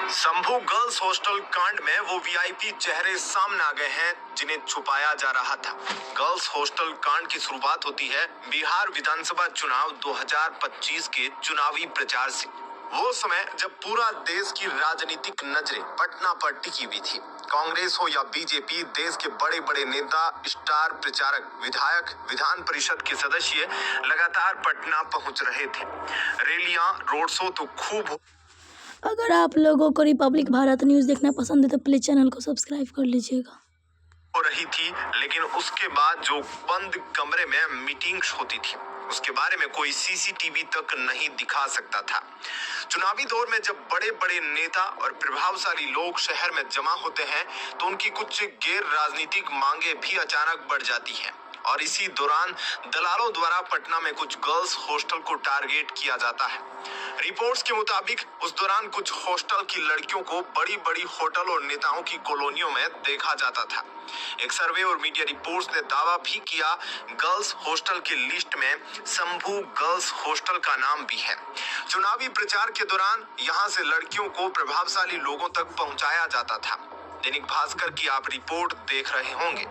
संभू girls hostel कांड में वो वीआईपी चेहरे सामने आ गए हैं जिन्हें छुपाया जा रहा था। गर्ल्स हॉस्टल कांड की शुरुआत होती है बिहार विधानसभा चुनाव 2025 के चुनावी प्रचार से। वो समय जब पूरा देश की राजनीतिक नजरें पटना पर टिकी हुई थी। कांग्रेस हो या बीजेपी, देश के बड़े बड़े नेता, स्टार प्रचारक, विधायक, विधान परिषद के सदस्य लगातार पटना पहुंच रहे थे। रैलियां, रोड शो तो खूब अगर आप लोगों को रिपब्लिक भारत न्यूज़ देखना पसंद है तो प्लीज़ चैनल को सब्सक्राइब कर लीजिएगा। हो रही थी, लेकिन उसके बाद जो बंद कमरे में मीटिंग्स होती थी उसके बारे में कोई सीसीटीवी तक नहीं दिखा सकता था। चुनावी दौर में जब बड़े बड़े नेता और प्रभावशाली लोग शहर में जमा होते हैं तो उनकी कुछ गैर राजनीतिक मांगे भी अचानक बढ़ जाती हैं और इसी दौरान दलालों द्वारा पटना में कुछ गर्ल्स हॉस्टल को टारगेट किया जाता है। रिपोर्ट्स के मुताबिक उस दौरान कुछ हॉस्टल की लड़कियों को बड़ी बड़ी होटल और नेताओं की कॉलोनियों में देखा जाता था। एक सर्वे और मीडिया रिपोर्ट्स ने दावा भी किया गर्ल्स हॉस्टल की लिस्ट में संभू गर्ल्स हॉस्टल का नाम भी है। चुनावी प्रचार के दौरान यहां से लड़कियों को प्रभावशाली लोगों तक पहुंचाया जाता था। दैनिक भास्कर की आप रिपोर्ट देख रहे होंगे।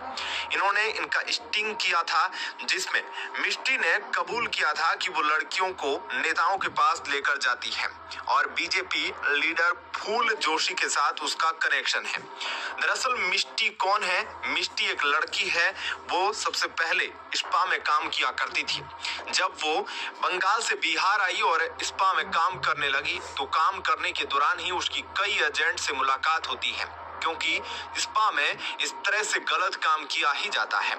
इन्होंने इनका स्टिंग किया था जिसमें मिष्टी ने कबूल किया था कि वो लड़कियों को नेताओं के पास लेकर जाती है और बीजेपी लीडर फूल जोशी के साथ उसका कनेक्शन है। दरअसल मिष्टी कौन है? मिष्टी एक लड़की है। वो सबसे पहले स्पा में काम किया करती थी। जब वो बंगाल से बिहार आई और स्पा में काम करने लगी तो काम करने के दौरान ही उसकी कई एजेंट से मुलाकात होती है, क्योंकि स्पा में इस तरह से गलत काम किया ही जाता है।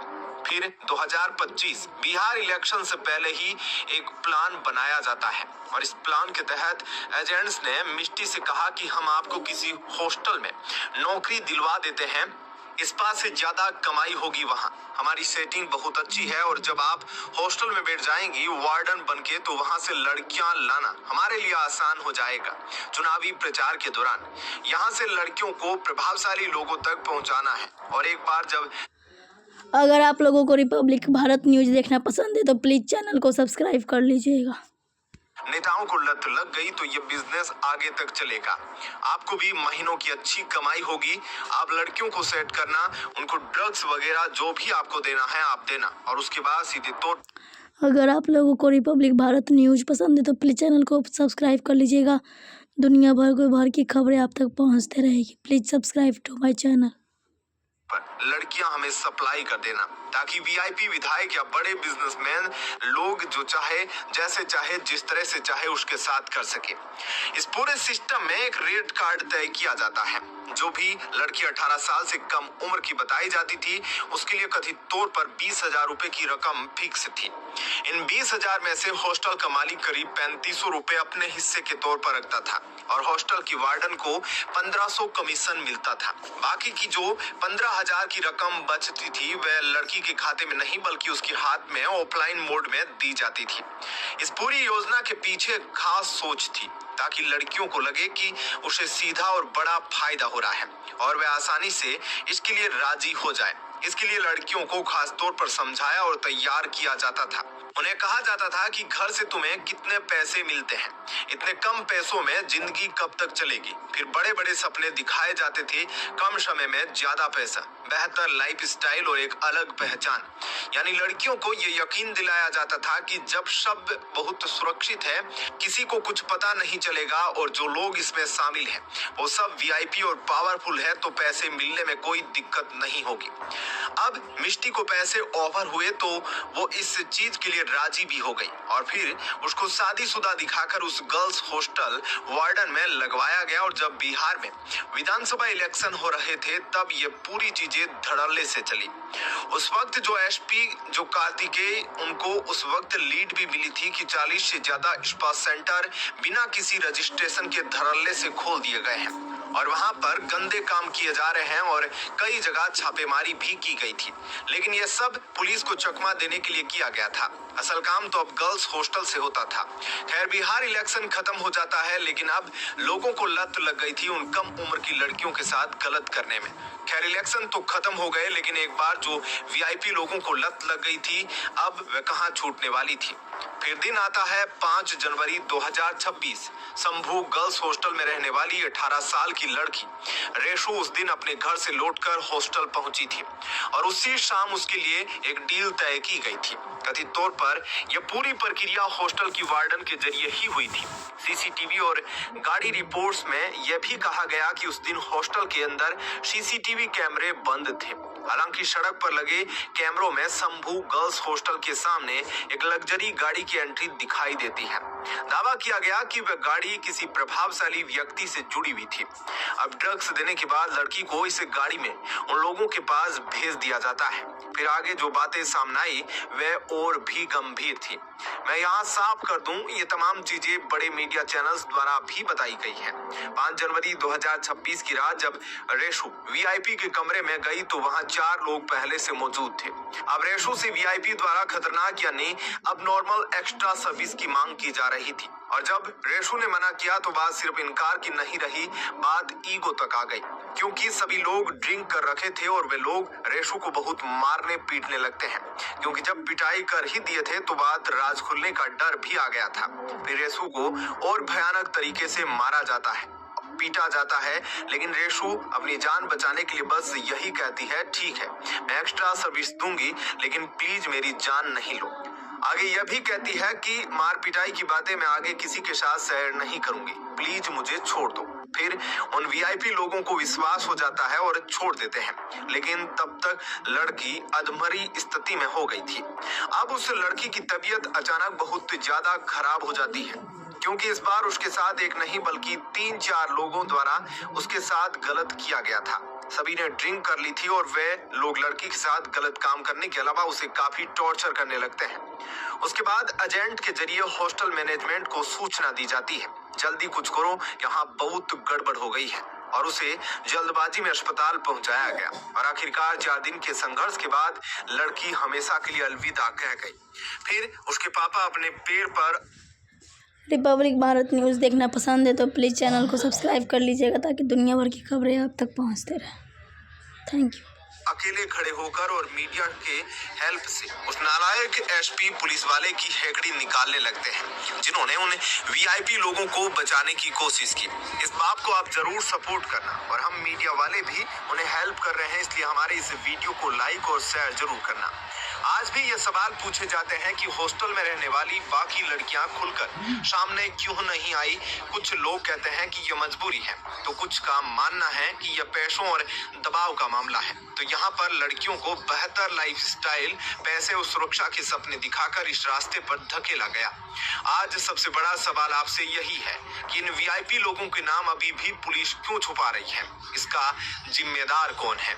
फिर 2025 बिहार इलेक्शन से पहले ही एक प्लान बनाया जाता है और इस प्लान के तहत एजेंट्स ने मिष्टी से कहा कि हम आपको किसी हॉस्टल में नौकरी दिलवा देते हैं, स्पा से ज्यादा कमाई होगी वहां, हमारी सेटिंग बहुत अच्छी है और जब आप हॉस्टल में बैठ जाएंगी वार्डन बनके तो वहां से लड़कियां लाना हमारे लिए आसान हो जाएगा। चुनावी प्रचार के दौरान यहां से लड़कियों को प्रभावशाली लोगों तक पहुंचाना है और एक बार जब अगर आप लोगों को रिपब्लिक भारत न्यूज़ देखना पसंद है तो प्लीज़ चैनल को सब्सक्राइब कर लीजिएगा। नेताओं को लत लग गई तो ये बिजनेस आगे तक चलेगा। आपको भी महीनों की अच्छी कमाई होगी। आप लड़कियों को सेट करना, उनको ड्रग्स वगैरह जो भी आपको देना है आप देना और उसके बाद सीधे तौर। अगर आप लोगों को रिपब्लिक भारत न्यूज़ पसंद है तो प्लीज़ चैनल को सब्सक्राइब कर लीजिएगा। दुनिया भर की खबरें आप तक पहुंचते रहेगी। Please subscribe to my channel. लड़कियां हमें सप्लाई कर देना ताकि वीआईपी विधायक या बड़े बिजनेसमैन लोग जो चाहे, जैसे चाहे, जिस तरह से चाहे उसके साथ कर सके। इस पूरे सिस्टम में एक रेट कार्ड तय किया जाता है। जो भी लड़की 18 साल से कम उम्र की बताई जाती थी उसके लिए कथित तौर पर 20,000 रुपए की रकम फिक्स थी। इन 20,000 में से हॉस्टल का मालिक करीब 3500 रुपए अपने हिस्से के तौर पर रखता था और हॉस्टल की वार्डन को 1500 कमीशन मिलता था। बाकी की जो 15,000 की रकम बचती थी वह लड़की के खाते में नहीं बल्कि उसके हाथ में ऑफलाइन मोड में दी जाती थी। इस पूरी योजना के पीछे खास सोच थी ताकि लड़कियों को लगे कि उसे सीधा और बड़ा फायदा हो रहा है और वह आसानी से इसके लिए राजी हो जाए। इसके लिए लड़कियों को खास तौर पर समझाया और तैयार किया जाता था। उन्हें कहा जाता था कि घर से तुम्हें कितने पैसे मिलते हैं, इतने कम पैसों में जिंदगी कब तक चलेगी। फिर बड़े बड़े सपने दिखाए जाते थे, कम समय में ज्यादा पैसा, बेहतर लाइफ स्टाइल और एक अलग पहचान। यानी लड़कियों को ये यकीन दिलाया जाता था कि जब सब बहुत सुरक्षित है, किसी को कुछ पता नहीं चलेगा और जो लोग इसमें शामिल हैं वो सब वीआईपी और पावरफुल है तो पैसे मिलने में कोई दिक्कत नहीं होगी। अब मिष्टी को पैसे ऑफर हुए तो वो इस चीज के लिए राजी भी हो गई और फिर उसको शादीशुदा दिखाकर उस गर्ल्स हॉस्टल वार्डन में लगवाया गया। और जब बिहार में विधानसभा इलेक्शन हो रहे थे तब ये पूरी चीजें धड़ल्ले से चली। उस वक्त जो एसपी जो कार्तिकेय, उनको उस वक्त लीड भी मिली थी कि 40 से ज्यादा स्पा सेंटर बिना किसी रजिस्ट्रेशन के धड़ल्ले से खोल दिए गए हैं और वहां पर गंदे काम किए जा रहे हैं और कई जगह छापेमारी भी की गई थी। लेकिन यह सब पुलिस को चकमा देने के लिए किया गया था। असल काम तो अब गर्ल्स हॉस्टल से होता था। खैर बिहार इलेक्शन खत्म हो जाता है लेकिन अब लोगों को लत लग गई थी उन कम उम्र की लड़कियों के साथ गलत करने में। खैर इलेक्शन तो खत्म हो गए लेकिन एक बार जो वीआईपी लोगों को लत लग गई थी अब वह कहां छूटने वाली थी। फिर दिन आता है 5 जनवरी 2026। संभू गर्ल्स हॉस्टल में रहने वाली 18 साल की लड़की रेशु उस दिन अपने घर से लौटकर हॉस्टल पहुंची थी और उसी शाम उसके लिए एक डील तय की गई थी। कथित तौर पर यह पूरी प्रक्रिया हॉस्टल की वार्डन के जरिए ही हुई थी। सीसीटीवी और गाड़ी रिपोर्ट्स में यह भी कहा गया कि उस दिन हॉस्टल के अंदर सीसीटीवी कैमरे बंद थे। हालांकि सड़क पर लगे कैमरों में संभू गर्ल्स हॉस्टल के सामने एक लग्जरी गाड़ी की एंट्री दिखाई देती है। दावा किया गया कि वह गाड़ी किसी प्रभावशाली व्यक्ति से जुड़ी हुई थी। अब ड्रग्स देने के बाद लड़की को इस गाड़ी में उन लोगों के पास भेज दिया जाता है। फिर आगे जो बातें सामने आई वह और भी गंभीर थी। मैं यहाँ साफ कर दूं, ये तमाम चीजें बड़े मीडिया चैनल्स द्वारा भी बताई गई हैं। 5 जनवरी 2026 की रात जब रेशु वीआईपी के कमरे में गई तो वहां 4 लोग पहले से मौजूद थे। अब रेशु से वीआईपी द्वारा खतरनाक यानी अब नॉर्मल एक्स्ट्रा सर्विस की मांग की जा रही थी और जब रेशु ने मना किया तो बात सिर्फ इनकार की नहीं रही, बात ईगो तक आ गई, क्योंकि सभी लोग ड्रिंक कर रखे थे और वे लोग रेशु को बहुत मारने पीटने लगते हैं, क्योंकि जब पिटाई कर ही दिए थे तो बात राज खुलने का डर भी आ गया था। फिर रेशु को और भयानक तरीके से मारा जाता है, पीटा जाता है, लेकिन रेशु अपनी जान बचाने के लिए बस यही कहती है, ठीक है मैं एक्स्ट्रा सर्विस दूंगी लेकिन प्लीज मेरी जान नहीं लो। आगे यह भी कहती है कि मार पिटाई की बातें मैं आगे किसी के साथ शेयर नहीं करूंगी, प्लीज मुझे छोड़ दो। फिर उन वीआईपी लोगों को विश्वास हो जाता है और छोड़ देते हैं, लेकिन तब तक लड़की अधमरी स्थिति में हो गई थी। अब उस लड़की की तबीयत अचानक बहुत ज्यादा खराब हो जाती है, क्योंकि इस बार उसके साथ एक नहीं बल्कि 3-4 लोगों द्वारा उसके साथ गलत किया गया था। सभी ने ड्रिंक कर ली थी और वे लोग लड़की के साथ गलत काम करने के अलावा उसे काफी टॉर्चर करने लगते हैं। उसके बाद एजेंट के जरिए हॉस्टल मैनेजमेंट को सूचना दी जाती है, जल्दी कुछ करो, यहाँ बहुत गड़बड़ हो गई है, और उसे जल्दबाजी में अस्पताल पहुंचाया गया। और आखिरकार 4 दिन के संघर्ष के बाद लड़की हमेशा के लिए अलविदा कह गई। फिर उसके पापा अपने पैर पर रिपब्लिक भारत न्यूज़ देखना पसंद है तो प्लीज़ चैनल को सब्सक्राइब कर लीजिएगा ताकि दुनिया भर की खबरें आप तक पहुंचते रहें। Thank you. अकेले खड़े होकर और मीडिया के हेल्प से उस नालायक एसपी पुलिस वाले की हेकड़ी निकालने लगते हैं, जिन्होंने उन वीआईपी लोगों को बचाने की कोशिश की। इस बात को आप जरूर सपोर्ट करना, और हम मीडिया वाले भी उन्हें हेल्प कर रहे हैं, इसलिए हमारे इस वीडियो को लाइक और शेयर जरूर करना। आज भी ये सवाल पूछे जाते हैं कि हॉस्टल में रहने वाली बाकी लड़कियां खुलकर सामने क्यों नहीं आई। कुछ लोग कहते हैं कि ये मजबूरी है, तो कुछ का मानना है कि यह पैसों और दबाव का मामला है। तो यहाँ पर लड़कियों को बेहतर लाइफस्टाइल, पैसे और सुरक्षा के सपने दिखाकर इस रास्ते पर धकेला गया। आज सबसे बड़ा सवाल आपसे यही है कि इन वीआईपी लोगों के नाम अभी भी पुलिस क्यों छुपा रही है, इसका जिम्मेदार कौन है।